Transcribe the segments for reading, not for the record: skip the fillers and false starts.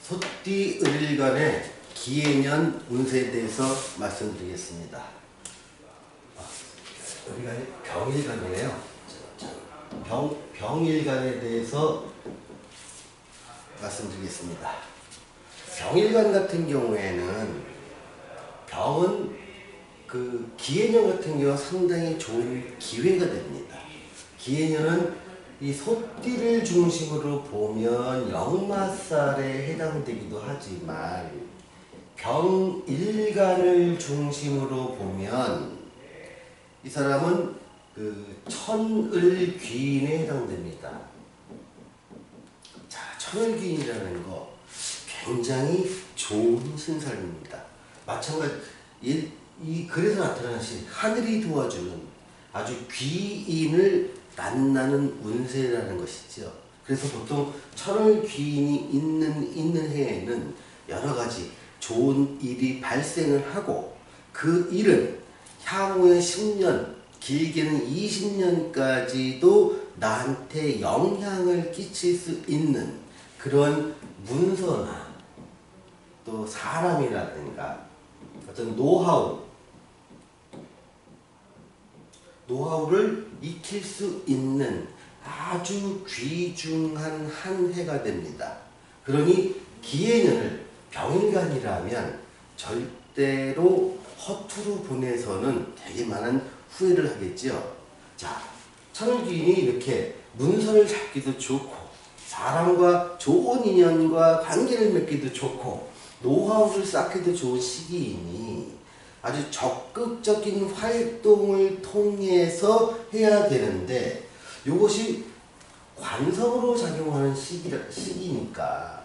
소띠 을일간의 기해년 운세에 대해서 말씀드리겠습니다. 여기가 병일간이에요. 병일간에 대해서 말씀드리겠습니다. 병일간 같은 경우에는 병은 그 기해년 같은 경우가 상당히 좋은 기회가 됩니다. 기해년은 이 소띠를 중심으로 보면 역마살에 해당되기도 하지만 병일간을 중심으로 보면 이 사람은 그 천을귀인에 해당됩니다. 자, 천을귀인이라는 거 굉장히 좋은 신살입니다. 마찬가지 그래서 나타나는 하늘이 도와주는 아주 귀인을 만나는 운세라는 것이죠. 그래서 보통 천을귀인이 있는 해에는 여러 가지 좋은 일이 발생을 하고 그 일은 향후에 10년, 길게는 20년까지도 나한테 영향을 끼칠 수 있는 그런 문서나 또 사람이라든가 어떤 노하우를 익힐 수 있는 아주 귀중한 한 해가 됩니다. 그러니 기해년을 병일간이라면 절대로 허투루 보내서는 되게 많은 후회를 하겠죠. 자, 천을귀인이 이렇게 문서를 잡기도 좋고 사람과 좋은 인연과 관계를 맺기도 좋고 노하우를 쌓기도 좋은 시기이니 아주 적극적인 활동을 통해서 해야 되는데 이것이 관성으로 작용하는 시기니까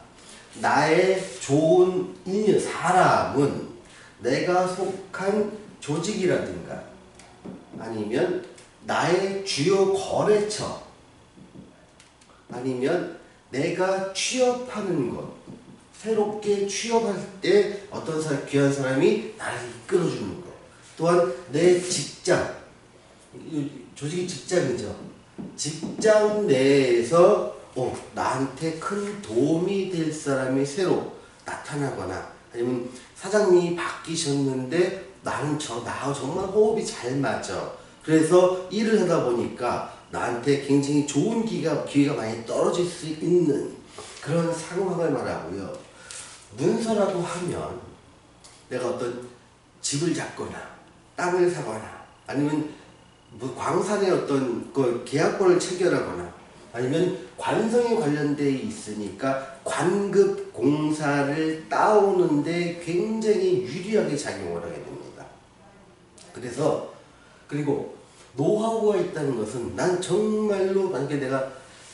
나의 좋은 인연, 사람은 내가 속한 조직이라든가 아니면 나의 주요 거래처 아니면 내가 취업하는 것 새롭게 취업할 때 어떤 귀한 사람이 나를 이끌어주는 것 또한 내 직장 조직이 직장이죠. 직장 내에서 나한테 큰 도움이 될 사람이 새로 나타나거나 아니면 사장님이 바뀌셨는데 나하고 정말 호흡이 잘 맞아. 그래서 일을 하다 보니까 나한테 굉장히 좋은 기회가 많이 떨어질 수 있는 그런 상황을 말하고요. 문서라고 하면 내가 어떤 집을 잡거나 땅을 사거나 아니면 뭐 광산의 어떤 계약권을 체결하거나 아니면 관성에 관련되어 있으니까 관급 공사를 따오는데 굉장히 유리하게 작용을 하게 됩니다. 그리고 노하우가 있다는 것은 난 정말로 만약에 내가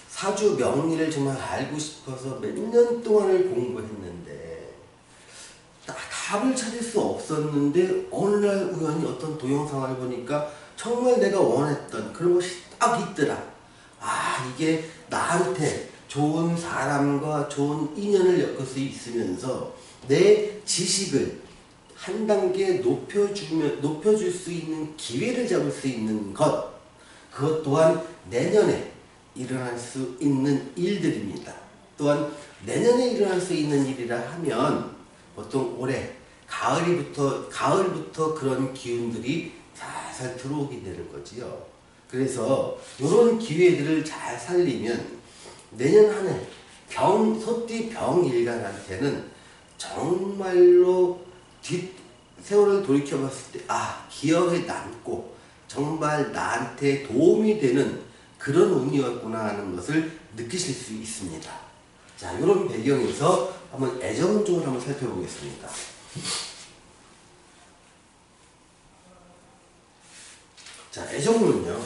사주 명리를 정말 알고 싶어서 몇 년 동안을 공부했는데 답을 찾을 수 없었는데 어느 날 우연히 어떤 동영상을 보니까 정말 내가 원했던 그런 것이 딱 있더라. 이게 나한테 좋은 사람과 좋은 인연을 엮을 수 있으면서 내 지식을 한 단계 높여줄 수 있는 기회를 잡을 수 있는 그것 또한 내년에 일어날 수 있는 일들입니다. 또한 내년에 일어날 수 있는 일이라 하면 보통 올해 가을부터 그런 기운들이 살살 들어오게 되는 거지요. 그래서 이런 기회들을 잘 살리면 내년 한 해 소띠 병일간한테는 정말로 세월을 돌이켜봤을 때 기억에 남고 정말 나한테 도움이 되는 그런 운이었구나 하는 것을 느끼실 수 있습니다. 자, 이런 배경에서 한번 애정 쪽을 한번 살펴보겠습니다. 자, 애정운은요,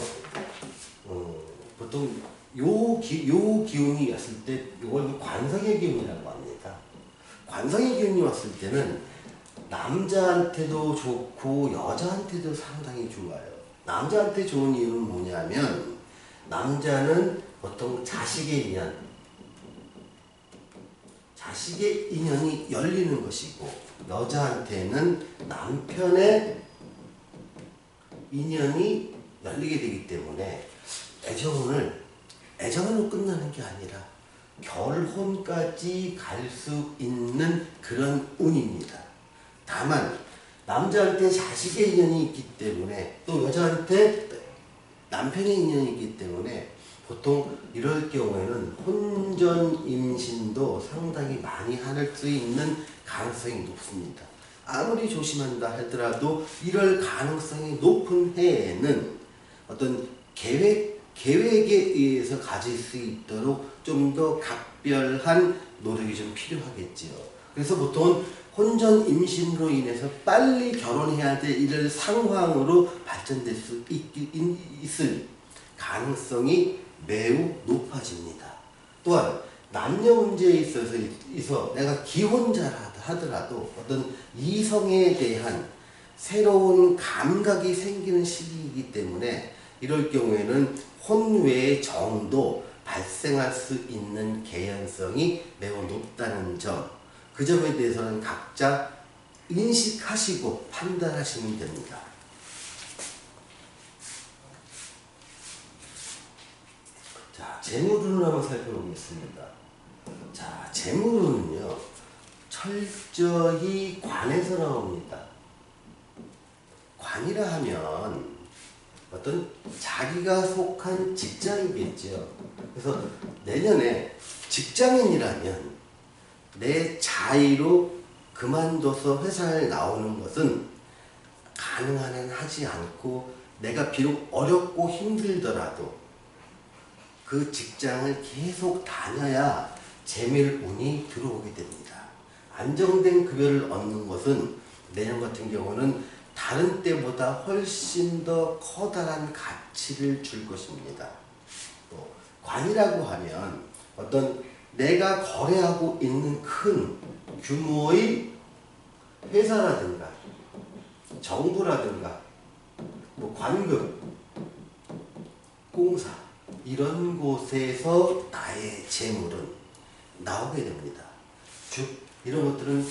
보통 요 기운이 왔을 때 이걸 관성의 기운이라고 합니다. 관성의 기운이 왔을 때는 남자한테도 좋고 여자한테도 상당히 좋아요. 남자한테 좋은 이유는 뭐냐면 남자는 보통 자식의 인연이 열리는 것이고 여자한테는 남편의 인연이 열리게 되기 때문에 애정으로 끝나는 게 아니라 결혼까지 갈 수 있는 그런 운입니다. 다만 남자한테 자식의 인연이 있기 때문에 또 여자한테 남편의 인연이 있기 때문에 보통 이럴 경우에는 혼전 임신도 상당히 많이 할 수 있는 가능성이 높습니다. 아무리 조심한다 하더라도 이럴 가능성이 높은 해에는 어떤 계획에 의해서 가질 수 있도록 좀 더 각별한 노력이 좀 필요하겠지요. 그래서 보통 혼전 임신으로 인해서 빨리 결혼해야 될 이럴 상황으로 발전될 수 있을 가능성이 매우 높아집니다. 또한 남녀 문제에 있어서 내가 기혼자라 하더라도 어떤 이성에 대한 새로운 감각이 생기는 시기이기 때문에 이럴 경우에는 혼외의 정도 발생할 수 있는 개연성이 매우 높다는 점, 그 점에 대해서는 각자 인식하시고 판단하시면 됩니다. 자, 재물운을 한번 살펴보겠습니다. 자, 재물운은요, 철저히 관에서 나옵니다. 관이라 하면 어떤 자기가 속한 직장이겠죠. 그래서 내년에 직장인이라면 내 자의로 그만둬서 회사에 나오는 것은 가능한 한 하지 않고 내가 비록 어렵고 힘들더라도 그 직장을 계속 다녀야 재물운이 들어오게 됩니다. 안정된 급여를 얻는 것은 내년 같은 경우는 다른 때보다 훨씬 더 커다란 가치를 줄 것입니다. 또 관이라고 하면 어떤 내가 거래하고 있는 큰 규모의 회사라든가 정부라든가 뭐 관급, 공사 이런 곳에서 나의 재물은 나오게 됩니다. 즉 이런 것들은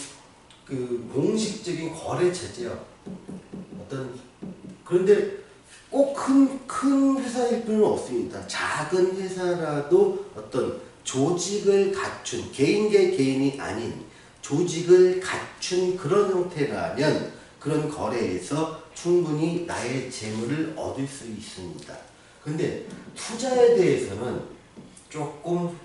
그 공식적인 거래처죠. 그런데 꼭 큰 회사일 필요는 없습니다. 작은 회사라도 어떤 조직을 갖춘, 개인계 개인이 아닌 조직을 갖춘 그런 형태라면 그런 거래에서 충분히 나의 재물을 얻을 수 있습니다. 근데 투자에 대해서는 조금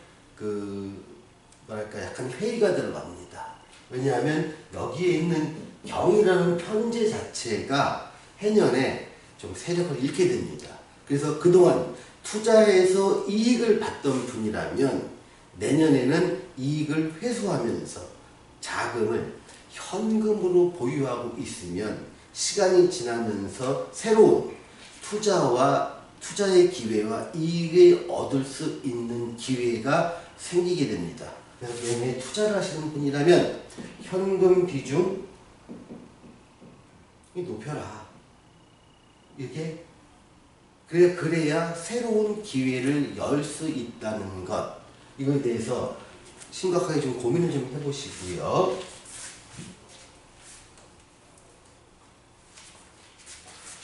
뭐랄까 약간 회의가 들어갑니다. 왜냐하면 여기에 있는 경이라는 편제 자체가 해년에 좀 세력을 잃게 됩니다. 그래서 그동안 투자해서 이익을 받던 분이라면 내년에는 이익을 회수하면서 자금을 현금으로 보유하고 있으면 시간이 지나면서 새로운 투자의 기회와 이익을 얻을 수 있는 기회가 생기게 됩니다. 그래서 내년에 투자를 하시는 분이라면 현금 비중이 높여라. 이게 그래야 새로운 기회를 열 수 있다는 것, 이거에 대해서 심각하게 좀 고민을 좀 해보시고요.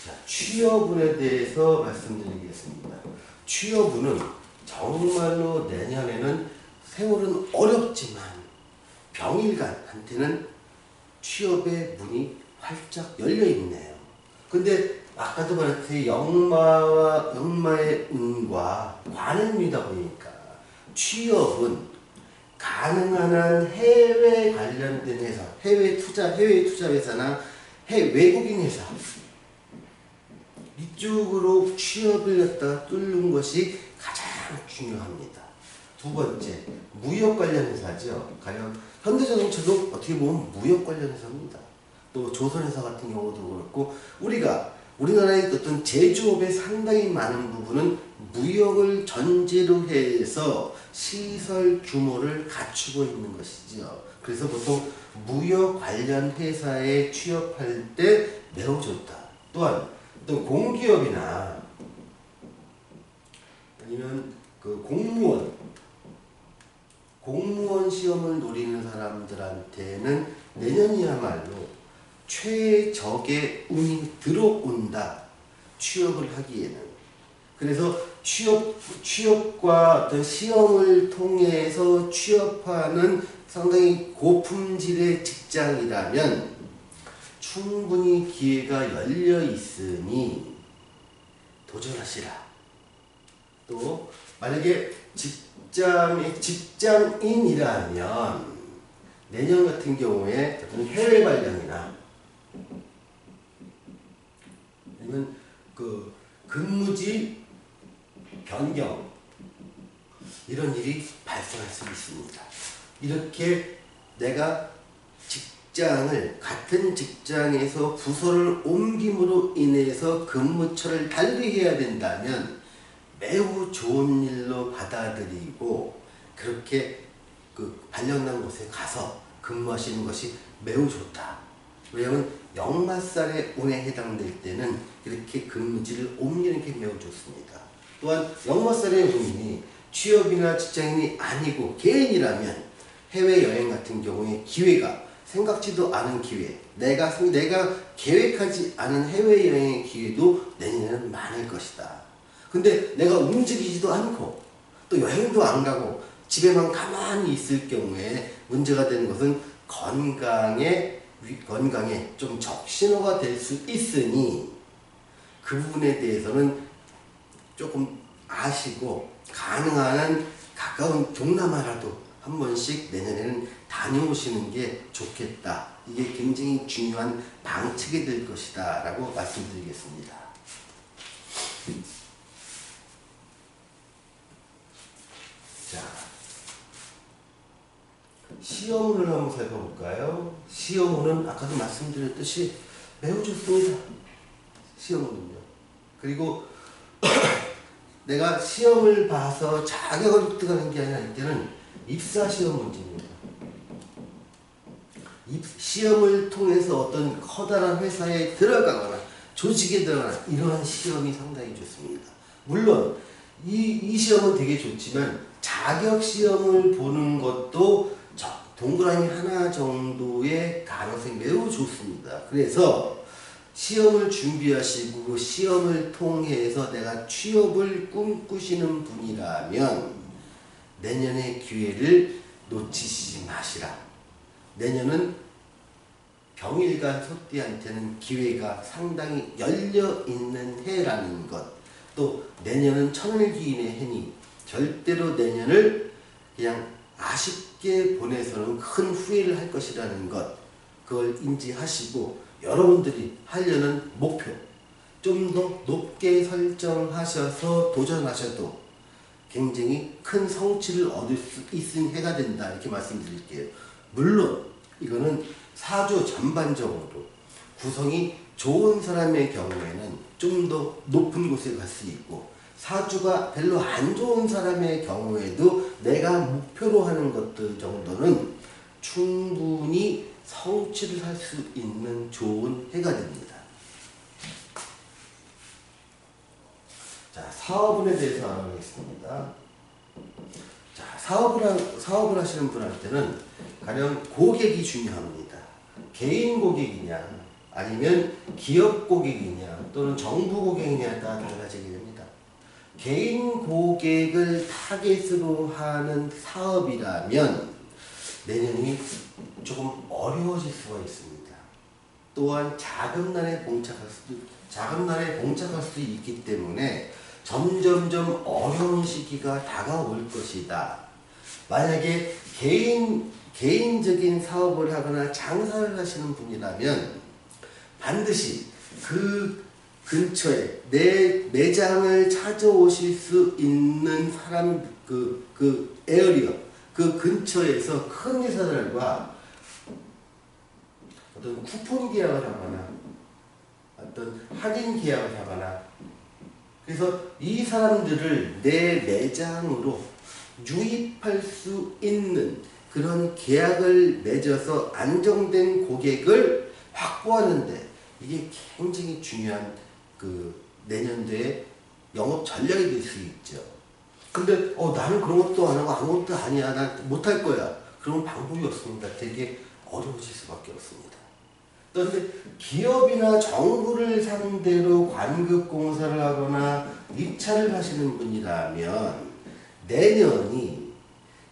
자, 취업운에 대해서 말씀드리겠습니다. 취업운은 정말로 내년에는 세월은 어렵지만 병일간한테는 취업의 문이 활짝 열려 있네요. 근데 아까도 말했듯이 역마의 운과 관의 운이다 보니까 취업은 가능한 한 해외 관련된 회사, 해외 투자 회사나 외국인 회사 이쪽으로 취업을 갖다가 뚫는 것이 가장 중요합니다. 두 번째, 무역 관련 회사죠. 가령 현대자동차도 어떻게 보면 무역 관련 회사입니다. 또 조선회사 같은 경우도 그렇고 우리나라의 어떤 제조업의 상당히 많은 부분은 무역을 전제로 해서 시설 규모를 갖추고 있는 것이죠. 그래서 보통 무역 관련 회사에 취업할 때 매우 좋다. 또한 또 공기업이나 아니면 그 공무원 시험을 노리는 사람들한테는 내년이야말로 최적의 운이 들어온다. 취업을 하기에는. 그래서 취업과 어떤 시험을 통해서 취업하는 상당히 고품질의 직장이라면 충분히 기회가 열려 있으니 도전하시라. 또 만약에 직장인이라면 내년 같은 경우에 해외 발령이나 아니면 그 근무지 변경 이런 일이 발생할 수 있습니다. 이렇게 내가 같은 직장에서 부서를 옮김으로 인해서 근무처를 달리 해야 된다면 매우 좋은 일로 받아들이고 그렇게 그 발령난 곳에 가서 근무하시는 것이 매우 좋다. 왜냐하면 역마살의 운에 해당될 때는 이렇게 근무지를 옮기는 게 매우 좋습니다. 또한 역마살의 운이 취업이나 직장인이 아니고 개인이라면 해외여행 같은 경우에 기회가 생각지도 않은 기회, 내가 계획하지 않은 해외여행의 기회도 내년에는 많을 것이다. 근데 내가 움직이지도 않고 또 여행도 안 가고 집에만 가만히 있을 경우에 문제가 되는 것은 건강에 좀 적신호가 될 수 있으니 그 부분에 대해서는 조금 아시고 가능한 가까운 동남아라도 한 번씩 내년에는 다녀오시는 게 좋겠다. 이게 굉장히 중요한 방책이 될 것이다 라고 말씀드리겠습니다. 자, 시험운을 한번 살펴볼까요? 시험운은 아까도 말씀드렸듯이 매우 좋습니다. 시험운은요. 그리고 내가 시험을 봐서 자격을 획득하는 게 아니라 이때는 입사시험 문제입니다. 시험을 통해서 어떤 커다란 회사에 들어가거나 조직에 들어가거나 이러한 시험이 상당히 좋습니다. 물론 이 시험은 되게 좋지만 자격시험을 보는 것도 동그라미 하나 정도의 가능성이 매우 좋습니다. 그래서 시험을 준비하시고 시험을 통해서 내가 취업을 꿈꾸시는 분이라면 내년의 기회를 놓치시지 마시라. 내년은 병일간 소띠한테는 기회가 상당히 열려있는 해라는 것, 또 내년은 천을기인의 해니 절대로 내년을 그냥 아쉽게 보내서는 큰 후회를 할 것이라는 것, 그걸 인지하시고 여러분들이 하려는 목표 좀 더 높게 설정하셔서 도전하셔도 굉장히 큰 성취를 얻을 수 있는 해가 된다 이렇게 말씀드릴게요. 물론 이거는 사주 전반적으로 구성이 좋은 사람의 경우에는 좀 더 높은 곳에 갈 수 있고 사주가 별로 안 좋은 사람의 경우에도 내가 목표로 하는 것들 정도는 충분히 성취를 할 수 있는 좋은 해가 됩니다. 자, 사업운에 대해서 알아보겠습니다. 자, 사업을 하시는 분한테는 가령 고객이 중요합니다. 개인 고객이냐 아니면 기업 고객이냐 또는 정부 고객이냐에 따라 달라지게 됩니다. 개인 고객을 타겟으로 하는 사업이라면 내년이 조금 어려워질 수가 있습니다. 또한 자금난에 봉착할 수도 있기 때문에 점점점 어려운 시기가 다가올 것이다. 만약에 개인적인 사업을 하거나 장사를 하시는 분이라면 반드시 그 근처에 내 매장을 찾아오실 수 있는 사람 그 에어리어 그 근처에서 큰 회사들과 어떤 쿠폰 계약을 하거나 어떤 할인 계약을 하거나 그래서 이 사람들을 내 매장으로 유입할 수 있는 그런 계약을 맺어서 안정된 고객을 확보하는데 이게 굉장히 중요한 그 내년도에 영업 전략이 될 수 있죠. 근데 나는 그런 것도 안 하고 아무것도 아니야. 난 못할 거야. 그런 방법이 없습니다. 되게 어려우실 수밖에 없습니다. 그런데 기업이나 정부를 상대로 관급공사를 하거나 입찰을 하시는 분이라면 내년이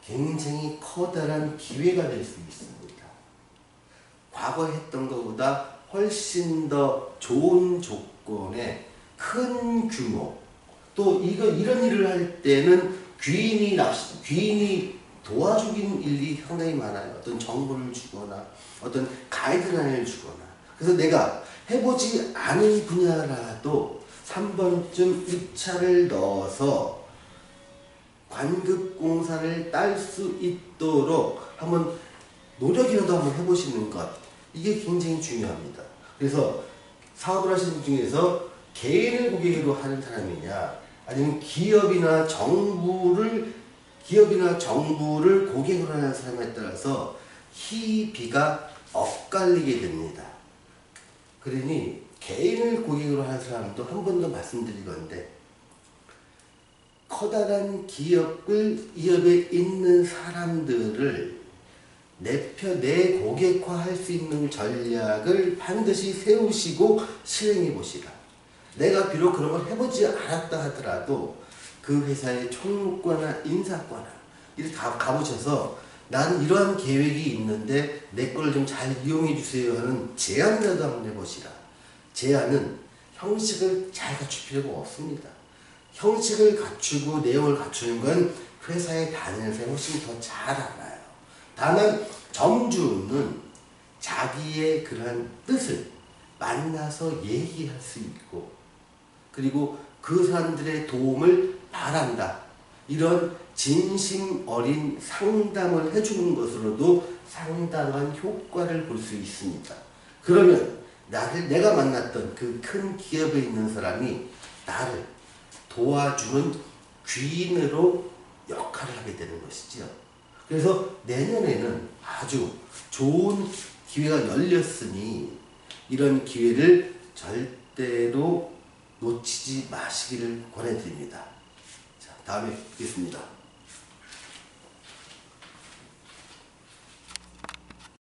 굉장히 커다란 기회가 될 수 있습니다. 과거에 했던 것보다 훨씬 더 좋은 조건의 큰 규모, 또 이런 일을 할 때는 귀인이 도와주긴 일이 상당히 많아요. 어떤 정보를 주거나 어떤 가이드라인을 주거나. 그래서 내가 해보지 않은 분야라도 3번쯤 입찰을 넣어서 관급공사를 딸 수 있도록 한번 노력이라도 한번 해보시는 것, 이게 굉장히 중요합니다. 그래서 사업을 하시는 분 중에서 개인을 고객으로 하는 사람이냐, 아니면 기업이나 정부를 고객으로 하는 사람에 따라서 희비가 엇갈리게 됩니다. 그러니 개인을 고객으로 하는 사람도 한 번 더 말씀드릴 건데, 커다란 기업에 있는 사람들을 내 고객화할 수 있는 전략을 반드시 세우시고 실행해 보시라. 내가 비록 그런 걸 해보지 않았다 하더라도 그 회사의 총무과나 인사과나 이렇게 가보셔서 난 이러한 계획이 있는데 내 걸 좀 잘 이용해 주세요 하는 제안이라도 한번 해보시라. 제안은 형식을 잘 갖출 필요가 없습니다. 형식을 갖추고 내용을 갖추는 건 회사에 다니면서 훨씬 더 잘 알아요. 다만 점주는 자기의 그러한 뜻을 만나서 얘기할 수 있고, 그리고 그 사람들의 도움을 바란다, 이런 진심 어린 상담을 해주는 것으로도 상당한 효과를 볼 수 있습니다. 그러면 내가 만났던 그 큰 기업에 있는 사람이 나를 도와주는 귀인으로 역할을 하게 되는 것이죠. 그래서 내년에는 아주 좋은 기회가 열렸으니 이런 기회를 절대로 놓치지 마시기를 권해드립니다. 자, 다음에 뵙겠습니다.